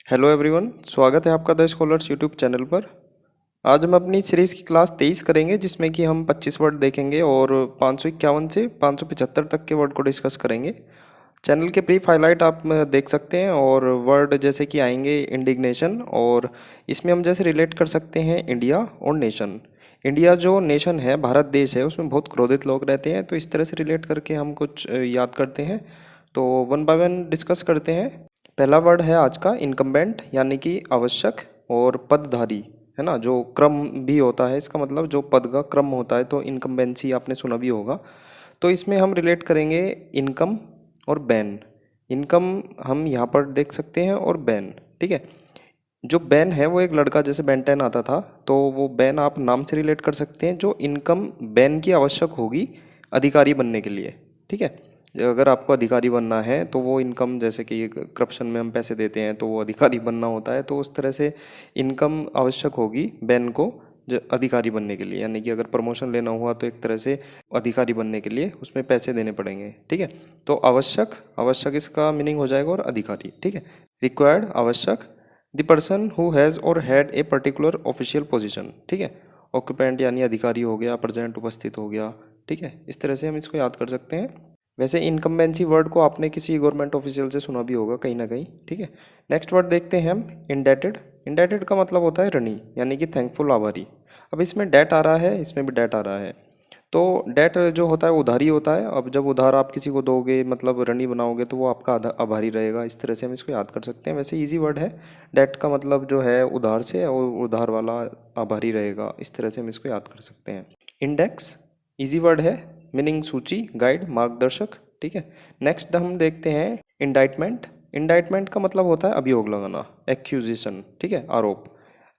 Hello everyone, स्वागत है आपका द स्कॉलर्स यूट्यूब चैनल पर। आज हम अपनी सीरीज़ की क्लास 23 करेंगे, जिसमें कि हम 25 वर्ड देखेंगे और 551 से 575 तक के वर्ड को डिस्कस करेंगे। चैनल के ब्रीफ हाईलाइट आप देख सकते हैं और वर्ड जैसे कि आएंगे इंडिग्नेशन, और इसमें हम जैसे रिलेट कर सकते हैं इंडिया और नेशन। इंडिया जो नेशन है, भारत देश है, उसमें बहुत क्रोधित लोग रहते हैं, तो इस तरह से रिलेट करके हम कुछ याद करते हैं। तो वन बाय वन डिस्कस करते हैं। पहला वर्ड है आज का इनकम्बेंट, यानी कि आवश्यक और पदधारी, है ना। जो क्रम भी होता है, इसका मतलब जो पद का क्रम होता है, तो इनकम्बेंसी आपने सुना भी होगा। तो इसमें हम रिलेट करेंगे इनकम और बैन। इनकम हम यहाँ पर देख सकते हैं और बैन, ठीक है। जो बैन है वो एक लड़का, जैसे बेन 10 आता था, तो वो बैन आप नाम से रिलेट कर सकते हैं। जो इनकम बैन की आवश्यक होगी अधिकारी बनने के लिए, ठीक है। अगर आपको अधिकारी बनना है तो वो इनकम, जैसे कि करप्शन में हम पैसे देते हैं तो वो अधिकारी बनना होता है, तो उस तरह से इनकम आवश्यक होगी बैन को जो अधिकारी बनने के लिए। यानी कि अगर प्रमोशन लेना हुआ तो एक तरह से अधिकारी बनने के लिए उसमें पैसे देने पड़ेंगे, ठीक है। तो आवश्यक, आवश्यक इसका मीनिंग हो जाएगा, और अधिकारी, ठीक है। रिक्वायर्ड, आवश्यक। द पर्सन हु हैज़ और had a particular official position, ठीक है। ऑक्यूपेंट यानी अधिकारी हो गया, प्रेजेंट उपस्थित हो गया, ठीक है। इस तरह से हम इसको याद कर सकते हैं। वैसे इनकम्बेंसी वर्ड को आपने किसी गवर्नमेंट ऑफिशियल से सुना भी होगा कहीं ना कहीं, ठीक है। नेक्स्ट वर्ड देखते हैं हम, इंडेटेड। इंडेटेड का मतलब होता है ऋणी, यानी कि थैंकफुल, आभारी। अब इसमें डेट आ रहा है, इसमें भी डेट आ रहा है। तो डेट जो होता है उधारी होता है। अब जब उधार आप किसी को दोगे, मतलब ऋणी बनाओगे, तो वो आपका आभारी रहेगा। इस तरह से हम इसको याद कर सकते हैं। वैसे इजी वर्ड है। डेट का मतलब जो है उधार से, और उधार वाला आभारी रहेगा। इस तरह से हम इसको याद कर सकते हैं। इंडेक्स इजी वर्ड है, मीनिंग सूची, गाइड, मार्गदर्शक, ठीक है। नेक्स्ट हम देखते हैं इंडाइटमेंट। इंडाइटमेंट का मतलब होता है अभियोग लगाना, एक्यूजिशन, ठीक है, आरोप।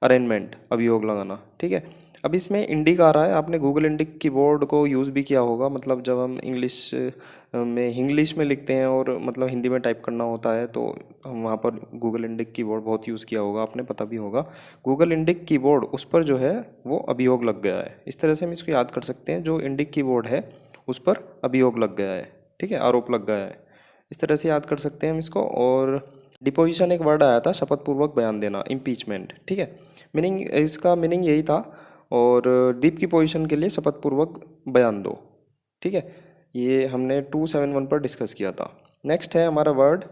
अरेंजमेंट, अभियोग लगाना, ठीक है। अब इसमें इंडिक आ रहा है, आपने गूगल इंडिक कीबोर्ड को यूज़ भी किया होगा। मतलब जब हम इंग्लिश में लिखते हैं और मतलब हिंदी में टाइप करना होता है, तो हम वहाँ पर गूगल इंडिक कीबोर्ड बहुत यूज़ किया होगा, आपने पता भी होगा। गूगल इंडिक कीबोर्ड, उस पर जो है वो अभियोग लग गया है। इस तरह से हम इसको याद कर सकते हैं। जो इंडिक कीबोर्ड है उस पर अभियोग लग गया है, ठीक है, आरोप लग गया है। इस तरह से याद कर सकते हैं हम इसको। और डिपोजिशन एक वर्ड आया था, शपथ पूर्वक बयान देना, इम्पीचमेंट, ठीक है। मीनिंग, इसका मीनिंग यही था। और दीप की पोजीशन के लिए शपथ पूर्वक बयान दो, ठीक है। ये हमने 271 पर डिस्कस किया था। नेक्स्ट है हमारा वर्ड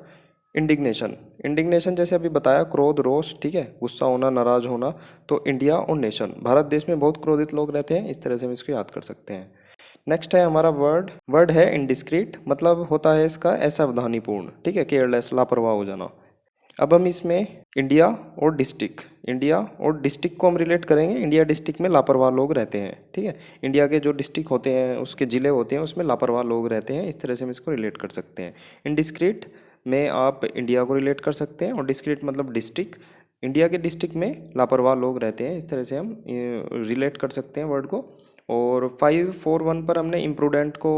इंडिग्नेशन। इंडिग्नेशन जैसे अभी बताया, क्रोध, रोष, ठीक है, गुस्सा होना, नाराज होना। तो इंडिया और नेशन, भारत देश में बहुत क्रोधित लोग रहते हैं। इस तरह से हम इसको याद कर सकते हैं। नेक्स्ट है हमारा वर्ड, वर्ड है इनडिस्क्रीट। मतलब होता है इसका असावधानीपूर्ण, ठीक है, केयरलेस, लापरवाह हो जाना। अब हम इसमें इंडिया और डिस्ट्रिक्ट, इंडिया और डिस्ट्रिक्ट को हम रिलेट करेंगे। इंडिया डिस्ट्रिक्ट में लापरवाह लोग रहते हैं, ठीक है। इंडिया के जो डिस्ट्रिक्ट होते हैं, उसके ज़िले होते हैं, उसमें लापरवाह लोग रहते हैं। इस तरह से हम इसको रिलेट कर सकते हैं। इनडिस्क्रीट में आप इंडिया को रिलेट कर सकते हैं, और डिस्क्रीट मतलब डिस्ट्रिक्ट। इंडिया के डिस्ट्रिक्ट में लापरवाह लोग रहते हैं। इस तरह से हम रिलेट कर सकते हैं वर्ड को। और 541 पर हमने इम्प्रूडेंट को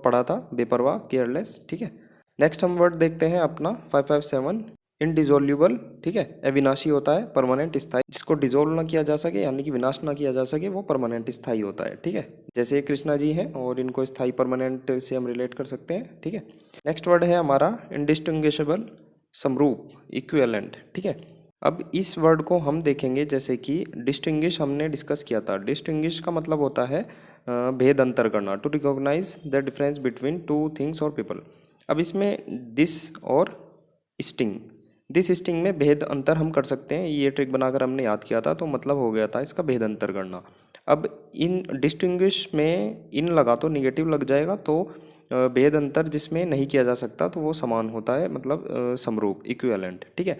पढ़ा था, बेपरवाह, केयरलेस, ठीक है। नेक्स्ट हम वर्ड देखते हैं अपना 557, इनडिजोल्यूबल, ठीक है। अविनाशी होता है, परमानेंट, स्थायी। जिसको डिजोल्व ना किया जा सके, यानी कि विनाश ना किया जा सके, वो परमानेंट, स्थायी होता है, ठीक है। जैसे कृष्णा जी हैं, और इनको स्थायी, परमानेंट से हम रिलेट कर सकते हैं, ठीक है। नेक्स्ट वर्ड है हमारा इंडिस्टिंग्विशेबल, समरूप, इक्विवेलेंट, ठीक है। अब इस वर्ड को हम देखेंगे, जैसे कि डिस्टिंग्विश हमने डिस्कस किया था। डिस्टिंग्विश का मतलब होता है भेद अंतर करना, to recognise the difference between two things और पीपल। अब इसमें दिस और स्टिंग, दिस स्टिंग में भेद अंतर हम कर सकते हैं। ये ट्रिक बनाकर हमने याद किया था, तो मतलब हो गया था इसका भेद अंतर करना। अब इन डिस्टिंग्विश में इन लगा तो निगेटिव लग जाएगा, तो भेद अंतर जिसमें नहीं किया जा सकता तो वो समान होता है, मतलब समरूप, इक्विवेलेंट, ठीक है।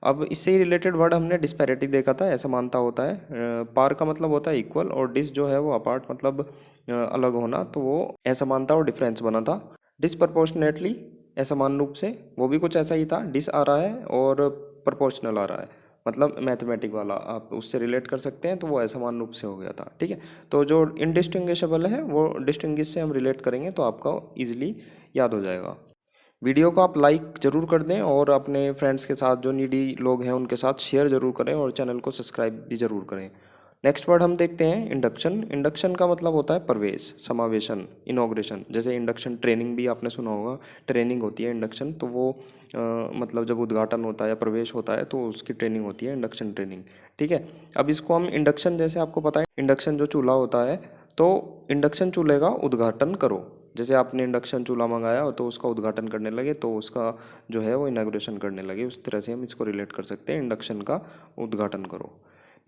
अब इससे ही रिलेटेड वर्ड हमने डिस्पैरिटी देखा था, असमानता होता है। पार का मतलब होता है इक्वल, और डिस जो है वो अपार्ट, मतलब अलग होना, तो वो असमानता और डिफरेंस बना था। डिसप्रपोर्शनेटली, असमान रूप से, वो भी कुछ ऐसा ही था। डिस आ रहा है और प्रपोर्शनल आ रहा है, मतलब मैथमेटिक वाला, आप उससे रिलेट कर सकते हैं, तो वो असमान रूप से हो गया था, ठीक है। तो जो इनडिस्टिंग्विशेबल है वो डिस्टिंग्विश से हम रिलेट करेंगे, तो आपका ईजिली याद हो जाएगा। वीडियो को आप लाइक ज़रूर कर दें, और अपने फ्रेंड्स के साथ, जो नीडी लोग हैं, उनके साथ शेयर ज़रूर करें, और चैनल को सब्सक्राइब भी ज़रूर करें। नेक्स्ट वर्ड हम देखते हैं इंडक्शन। इंडक्शन का मतलब होता है प्रवेश, समावेशन, इनॉग्रेशन। जैसे इंडक्शन ट्रेनिंग भी आपने सुना होगा, ट्रेनिंग होती है इंडक्शन, तो वो मतलब जब उद्घाटन होता है या प्रवेश होता है तो उसकी ट्रेनिंग होती है इंडक्शन ट्रेनिंग। ठीक है, अब इसको हम इंडक्शन, जैसे आपको पता है इंडक्शन जो चूल्हा होता है, तो इंडक्शन चूल्हे का उद्घाटन करो। जैसे आपने इंडक्शन चूल्हा मंगाया तो उसका उद्घाटन करने लगे, तो उसका जो है वो इनाग्रेशन करने लगे, उस तरह से हम इसको रिलेट कर सकते हैं, इंडक्शन का उद्घाटन करो।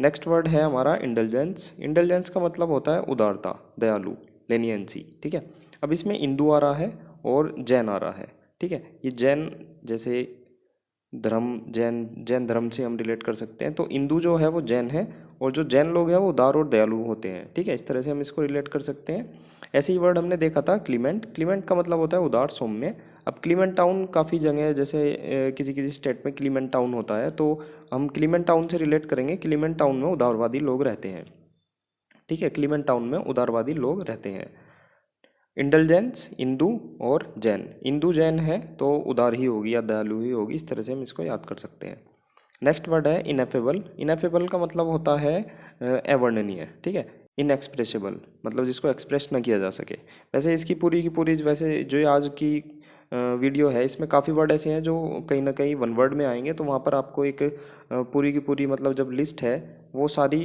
नेक्स्ट वर्ड है हमारा इंडल्जेंस। इंडल्जेंस का मतलब होता है उदारता, दयालु, लेनियंसी। ठीक है, अब इसमें इंदु आ रहा है और जैन आ रहा है। ठीक है, ये जैन जैसे धर्म, जैन जैन धर्म से हम रिलेट कर सकते हैं, तो इंदु जो है वो जैन है, और जो जैन लोग हैं वो उदार और दयालु होते हैं। ठीक है, इस तरह से हम इसको रिलेट कर सकते हैं। ऐसे ही वर्ड हमने देखा था क्लीमेंट। क्लीमेंट का मतलब होता है उदार, सौम्य। अब क्लीमेंट टाउन काफ़ी जगह है, जैसे किसी किसी स्टेट में क्लीमेंट टाउन होता है, तो हम क्लीमेंट टाउन से रिलेट करेंगे। क्लीमेंट टाउन में उदारवादी लोग रहते हैं। ठीक है, क्लीमेंट टाउन में उदारवादी लोग रहते हैं। इंडल्जेंस, इंदु और जैन। इंदु जैन है तो उदार ही होगी या दयालु ही होगी, इस तरह से हम इसको याद कर सकते हैं। नेक्स्ट वर्ड है इनएफेबल। इनएफेबल का मतलब होता है अवर्णनीय। ठीक है, इनएक्सप्रेसिबल मतलब जिसको एक्सप्रेस ना किया जा सके। वैसे इसकी पूरी की पूरी, वैसे जो आज की वीडियो है, इसमें काफ़ी वर्ड ऐसे हैं जो कहीं ना कहीं वन वर्ड में आएंगे, तो वहाँ पर आपको एक पूरी की पूरी मतलब जब लिस्ट है वो सारी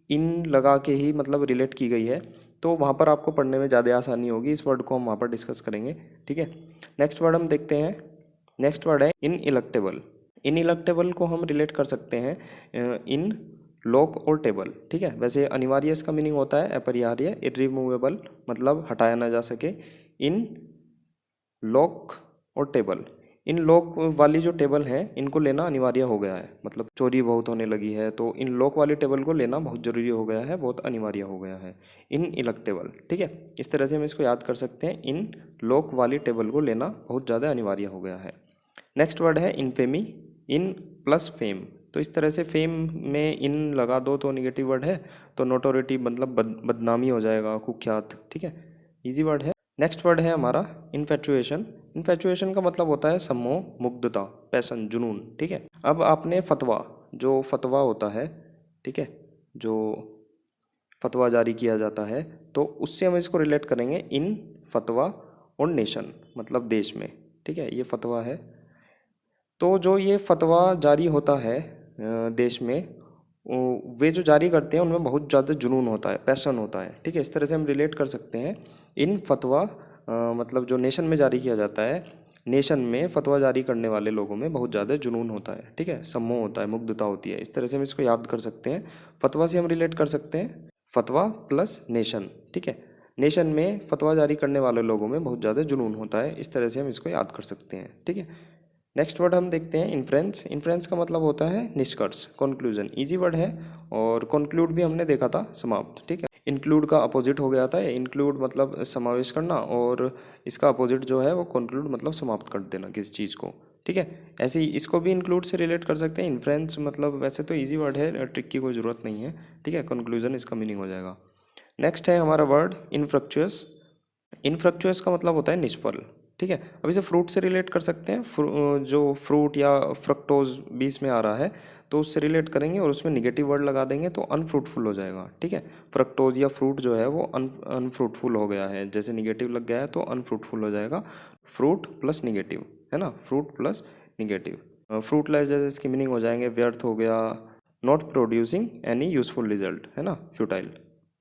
इन लगा के ही मतलब रिलेट की गई है, तो वहाँ पर आपको पढ़ने में ज़्यादा आसानी होगी। इस वर्ड को हम वहाँ पर डिस्कस करेंगे। ठीक है, नेक्स्ट वर्ड हम देखते हैं। नेक्स्ट वर्ड है इन इलेक्टेबल। इन इलेक्टेबल को हम रिलेट कर सकते हैं इन लॉक और टेबल। ठीक है, वैसे अनिवार्य इसका मीनिंग होता है अपरिहार्य, इरिमूवेबल मतलब हटाया ना जा सके। इन लॉक और टेबल, इन लॉक वाली जो टेबल है इनको लेना अनिवार्य हो गया है, मतलब चोरी बहुत होने लगी है, तो इन लॉक वाली टेबल को लेना बहुत ज़रूरी हो गया है, बहुत अनिवार्य हो गया है। इन इलेक्टेबल। ठीक है, इस तरह से हम इसको याद कर सकते हैं, इन लॉक वाली टेबल को लेना बहुत ज़्यादा अनिवार्य हो गया है। नेक्स्ट वर्ड है इनफेमी। इन प्लस फेम, तो इस तरह से फेम में इन लगा दो तो निगेटिव वर्ड है, तो नोटोरिटी मतलब बदनामी हो जाएगा, कुख्यात। ठीक है, इजी वर्ड है। नेक्स्ट वर्ड है हमारा इन्फेचुएशन। इन्फेचुएशन का मतलब होता है सम्मोह, मुग्धता, पैशन, जुनून। ठीक है, अब आपने फतवा, जो फतवा होता है, ठीक है, जो फतवा जारी किया जाता है, तो उससे हम इसको रिलेट करेंगे इन फतवा और नेशन मतलब देश में। ठीक है, ये फतवा है, तो जो ये फतवा जारी होता है देश में, वे जो जारी करते हैं उनमें बहुत ज़्यादा जुनून होता है, पैशन होता है। ठीक है, इस तरह से हम रिलेट कर सकते हैं। इन फतवा मतलब जो नेशन में जारी किया जाता है, नेशन में फतवा जारी करने वाले लोगों में बहुत ज़्यादा जुनून होता है। ठीक है, सम्मोह होता है, मुग्धता होती है, इस तरह से हम इसको याद कर सकते हैं। फतवा से हम रिलेट कर सकते हैं फतवा प्लस नेशन। ठीक है, नेशन में फतवा जारी करने वाले लोगों में बहुत ज़्यादा जुनून होता है, इस तरह से हम इसको याद कर सकते हैं। ठीक है, नेक्स्ट वर्ड हम देखते हैं इन्फ्रेंस। इन्फ्रेंस का मतलब होता है निष्कर्ष, कंक्लूजन। इजी वर्ड है, और कंक्लूड भी हमने देखा था, समाप्त। ठीक है, इंक्लूड का अपोजिट हो गया था, इंक्लूड मतलब समावेश करना, और इसका अपोजिट जो है वो कंक्लूड मतलब समाप्त कर देना किसी चीज़ को। ठीक है, ऐसे ही इसको भी इंक्लूड से रिलेट कर सकते हैं। इन्फ्रेंस मतलब वैसे तो ईजी वर्ड है, ट्रिक की कोई ज़रूरत नहीं है। ठीक है, कंक्लूजन इसका मीनिंग हो जाएगा। नेक्स्ट है हमारा वर्ड इनफ्रक्चुअस। इनफ्रक्चुअस का मतलब होता है निष्फल। ठीक है, अब इसे फ्रूट से रिलेट कर सकते हैं। जो फ्रूट या फ्रक्टोज बीच में आ रहा है तो उससे रिलेट करेंगे और उसमें निगेटिव वर्ड लगा देंगे तो अनफ्रूटफुल हो जाएगा। ठीक है, फ्रक्टोज या फ्रूट जो है वो अनफ्रूटफुल हो गया है, जैसे निगेटिव लग गया है तो अनफ्रूटफुल हो जाएगा। फ्रूट प्लस निगेटिव है ना, फ्रूट प्लस निगेटिव। फ्रूटलेस जैसे इसकी मीनिंग हो जाएंगे व्यर्थ हो गया, not producing any useful result है ना, फ्यूटाइल,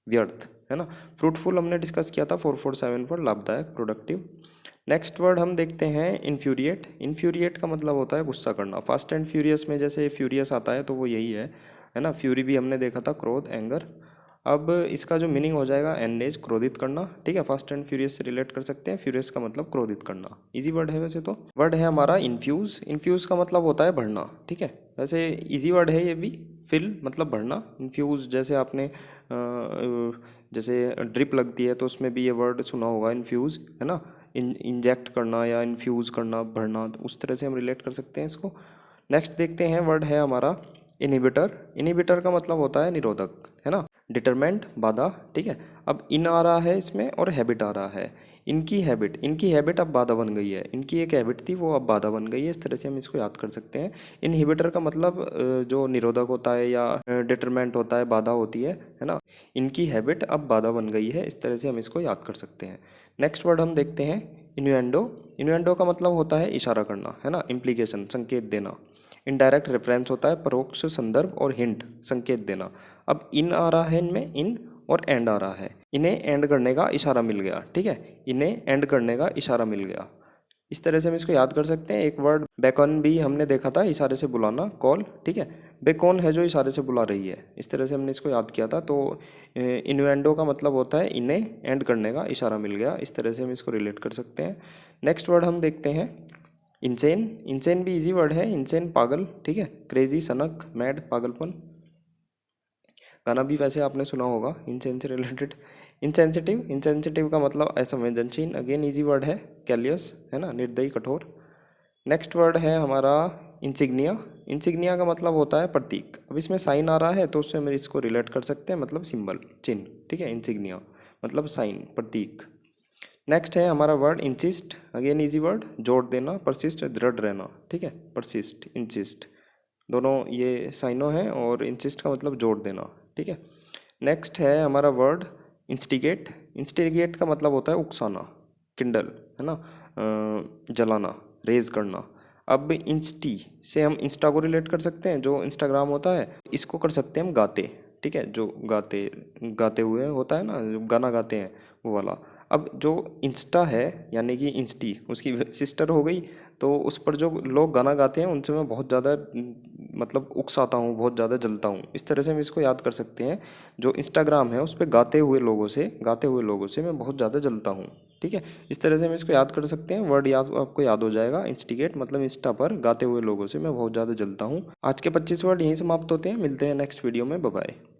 व्यर्थ है ना। फ्रूटफुल हमने डिस्कस किया था 447 पर, लाभदायक, प्रोडक्टिव। नेक्स्ट वर्ड हम देखते हैं इन्फ्यूरिएट। इन्फ्यूरिएट का मतलब होता है गुस्सा करना। फास्ट एंड फ्यूरियस में जैसे फ्यूरियस आता है तो वो यही है ना। फ्यूरी भी हमने देखा था, क्रोध, एंगर। अब इसका जो मीनिंग हो जाएगा एनरेज, क्रोधित करना। ठीक है, फास्ट एंड फ्यूरियस से रिलेट कर सकते हैं, फ्यूरियस का मतलब क्रोधित करना। इजी वर्ड है वैसे तो। वर्ड है हमारा इन्फ्यूज। इन्फ्यूज का मतलब होता है भरना। ठीक है, वैसे इजी वर्ड है ये भी, फिल मतलब भरना। इन्फ्यूज जैसे आपने जैसे ड्रिप लगती है तो उसमें भी ये वर्ड सुना होगा, इन्फ्यूज है ना, इंजेक्ट करना या इन्फ्यूज़ करना, भरना, तो उस तरह से हम रिलेट कर सकते हैं इसको। नेक्स्ट देखते हैं, वर्ड है हमारा इनहिबिटर। इनहिबिटर का मतलब होता है निरोधक है ना, डिटरमेंट, बाधा। ठीक है, अब इन आ रहा है इसमें और हैबिट आ रहा है। इनकी हैबिट अब बाधा बन गई है। इनकी एक हैबिट थी वो अब बाधा बन गई है। इस तरह से हम इसको याद कर सकते हैं। इनहिबिटर का मतलब जो निरोधक होता है या डिटरमेंट होता है, बाधा होती है ना। इनकी हैबिट अब बाधा बन गई है। इस तरह से हम इसको याद कर सकते हैं। नेक्स्ट वर्ड हम देखते हैं इन्यूएंडो। इन्यूएंडो का मतलब होता है इशारा करना, है ना, इम्प्लीकेशन, संकेत देना। इनडायरेक्ट रेफरेंस होता है परोक्ष संदर्भ और हिंट, संकेत देना। अब इन आ रहा है, इनमें इन और एंड आ रहा है। इन्हें एंड करने का इशारा मिल गया, ठीक है, इन्हें एंड करने का इशारा मिल गया। इस तरह से हम इसको याद कर सकते हैं। एक वर्ड बेकॉन भी हमने देखा था, इशारे से बुलाना, कॉल, ठीक है। बेकॉन है जो इशारे से बुला रही है। इस तरह से हमने इसको याद किया था। तो इन्वेंडो का मतलब होता है इन्हें एंड करने का इशारा मिल गया। इस तरह से हम इसको रिलेट कर सकते हैं। नेक्स्ट वर्ड हम देखते हैं इंसेन। इंसेन भी इजी वर्ड है। इंसेन पागल, ठीक है, क्रेजी, सनक, मैड, पागलपन। गाना भी वैसे आपने सुना होगा इंसेन से रिलेटेड। इंसेंसिटिव, इंसेंसिटिव का मतलब असंवेदनशील, अगेन इजी वर्ड है। कैलियस, है ना, निर्दयी, कठोर। नेक्स्ट वर्ड है हमारा इंसिग्निया। इंसिग्निया का मतलब होता है प्रतीक। अब इसमें साइन आ रहा है तो उससे हम इसको रिलेट कर सकते हैं, मतलब सिंबल, चिन्ह, ठीक है। इंसिग्निया मतलब साइन, प्रतीक। नेक्स्ट है हमारा word insist, again easy word, जोर देना, परसिस्ट, दृढ़ रहना, ठीक है, परसिस्ट, इंसिस्ट, दोनों ये साइनों हैं। और इंसिस्ट का मतलब जोर देना, ठीक है। नेक्स्ट है हमारा वर्ड इंस्टिगेट। इंस्टिगेट का मतलब होता है उकसाना, किंडल, है ना, जलाना, रेज करना। अब इंस्टी से हम इंस्टा को रिलेट कर सकते हैं, जो इंस्टाग्राम होता है। इसको कर सकते हैं हम गाते, ठीक है, जो गाते गाते हुए होता है ना, जो गाना गाते हैं वो वाला। अब जो इंस्टा है यानी कि इंस्टी उसकी सिस्टर हो गई, तो उस पर जो लोग गाना गाते हैं उनसे मैं बहुत ज़्यादा मतलब उकसाता हूँ, बहुत ज़्यादा जलता हूँ। इस तरह से हम इसको याद कर सकते हैं। जो इंस्टाग्राम है उस पर गाते हुए लोगों से मैं बहुत ज़्यादा जलता हूँ, ठीक है। इस तरह से हम इसको याद कर सकते हैं। वर्ड याद आपको याद हो जाएगा, इंस्टिगेट मतलब इंस्टा पर गाते हुए लोगों से मैं बहुत ज़्यादा जलता हूँ। आज के 25 वर्ड यहीं समाप्त होते हैं। मिलते हैं नेक्स्ट वीडियो में। Bye bye.